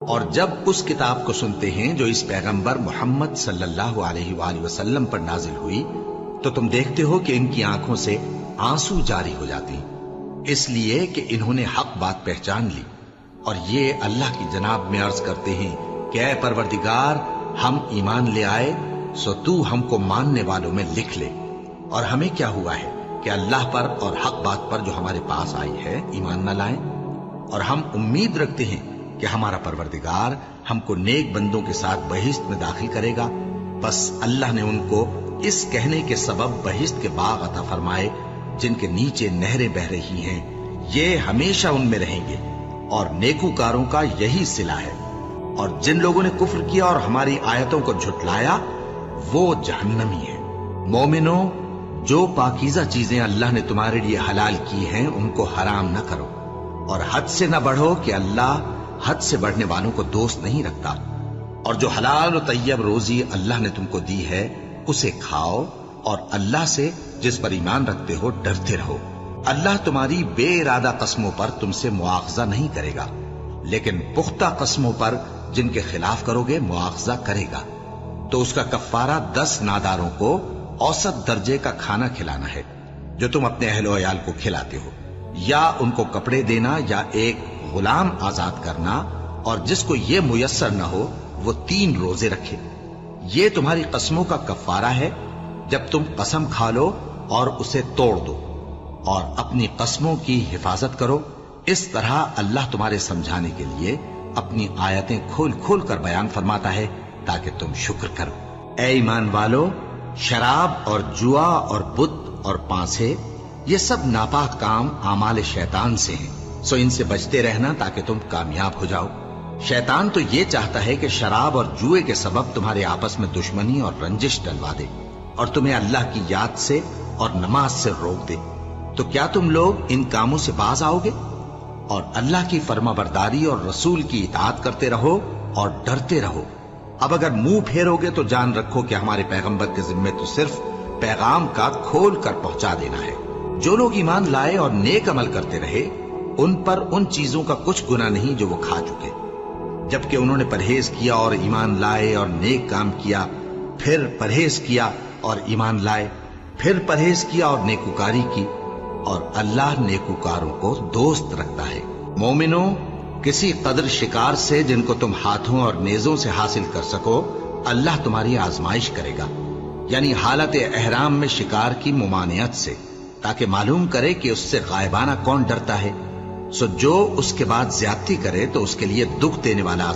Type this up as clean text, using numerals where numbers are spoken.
اور جب اس کتاب کو سنتے ہیں جو اس پیغمبر محمد صلی اللہ علیہ وآلہ وسلم پر نازل ہوئی تو تم دیکھتے ہو کہ ان کی آنکھوں سے آنسو جاری ہو جاتی ہیں، اس لیے کہ انہوں نے حق بات پہچان لی اور یہ اللہ کی جناب میں عرض کرتے ہیں کہ اے پروردگار، ہم ایمان لے آئے سو تو ہم کو ماننے والوں میں لکھ لے، اور ہمیں کیا ہوا ہے کہ اللہ پر اور حق بات پر جو ہمارے پاس آئی ہے ایمان نہ لائیں، اور ہم امید رکھتے ہیں کہ ہمارا پروردگار ہم کو نیک بندوں کے ساتھ بہشت میں داخل کرے گا۔ بس اللہ نے ان کو اس کہنے کے سبب بہشت کے باغ عطا فرمائے جن کے نیچے نہریں بہ رہی ہیں، یہ ہمیشہ ان میں رہیں گے، اور نیکوکاروں کا یہی صلہ ہے۔ اور جن لوگوں نے کفر کیا اور ہماری آیتوں کو جھٹلایا وہ جہنمی ہے۔ مومنوں، جو پاکیزہ چیزیں اللہ نے تمہارے لیے حلال کی ہیں ان کو حرام نہ کرو، اور حد سے نہ بڑھو کہ اللہ حد سے بڑھنے والوں کو دوست نہیں رکھتا، اور جو حلال و طیب روزی اللہ نے تم کو دی ہے اسے کھاؤ، اور اللہ سے جس پر ایمان رکھتے ہو ڈرتے رہو۔ اللہ تمہاری بے ارادہ قسموں پر تم سے مواخذہ نہیں کرے گا، لیکن پختہ قسموں پر جن کے خلاف کرو گے مواخذہ کرے گا، تو اس کا کفارہ 10 ناداروں کو اوسط درجے کا کھانا کھلانا ہے جو تم اپنے اہل و عیال کو کھلاتے ہو، یا ان کو کپڑے دینا یا ایک غلام آزاد کرنا، اور جس کو یہ میسر نہ ہو وہ 3 روزے رکھے۔ یہ تمہاری قسموں کا کفارہ ہے جب تم قسم کھا لو اور اسے توڑ دو، اور اپنی قسموں کی حفاظت کرو۔ اس طرح اللہ تمہارے سمجھانے کے لیے اپنی آیتیں کھول کھول کر بیان فرماتا ہے تاکہ تم شکر کرو۔ اے ایمان والو، شراب اور جوا اور بت اور پانسے یہ سب ناپاک کام اعمال شیطان سے ہیں، سو ان سے بچتے رہنا تاکہ تم کامیاب ہو جاؤ۔ شیطان تو یہ چاہتا ہے کہ شراب اور جوئے کے سبب تمہارے آپس میں دشمنی اور رنجش ڈلوا دے، اور تمہیں اللہ کی یاد سے اور نماز سے روک دے۔ تو کیا تم لوگ ان کاموں سے باز آؤ گے؟ اور اللہ کی فرما برداری اور رسول کی اطاعت کرتے رہو اور ڈرتے رہو۔ اب اگر منہ پھیرو گے تو جان رکھو کہ ہمارے پیغمبر کے ذمے تو صرف پیغام کا کھول کر پہنچا دینا ہے۔ جو لوگ ایمان لائے اور نیک عمل کرتے رہے ان پر ان چیزوں کا کچھ گناہ نہیں جو وہ کھا چکے، جبکہ انہوں نے پرہیز کیا اور ایمان لائے اور نیک کام کیا، پھر پرہیز کیا اور ایمان لائے، پھر پرہیز کیا اور نیکوکاری کی، اور اللہ نیکوکاروں کو دوست رکھتا ہے۔ مومنوں، کسی قدر شکار سے جن کو تم ہاتھوں اور نیزوں سے حاصل کر سکو اللہ تمہاری آزمائش کرے گا، یعنی حالت احرام میں شکار کی ممانعت سے، تاکہ معلوم کرے کہ اس سے غائبانہ کون ڈرتا ہے۔ سو جو اس کے بعد زیادتی کرے تو اس کے لیے دکھ دینے والا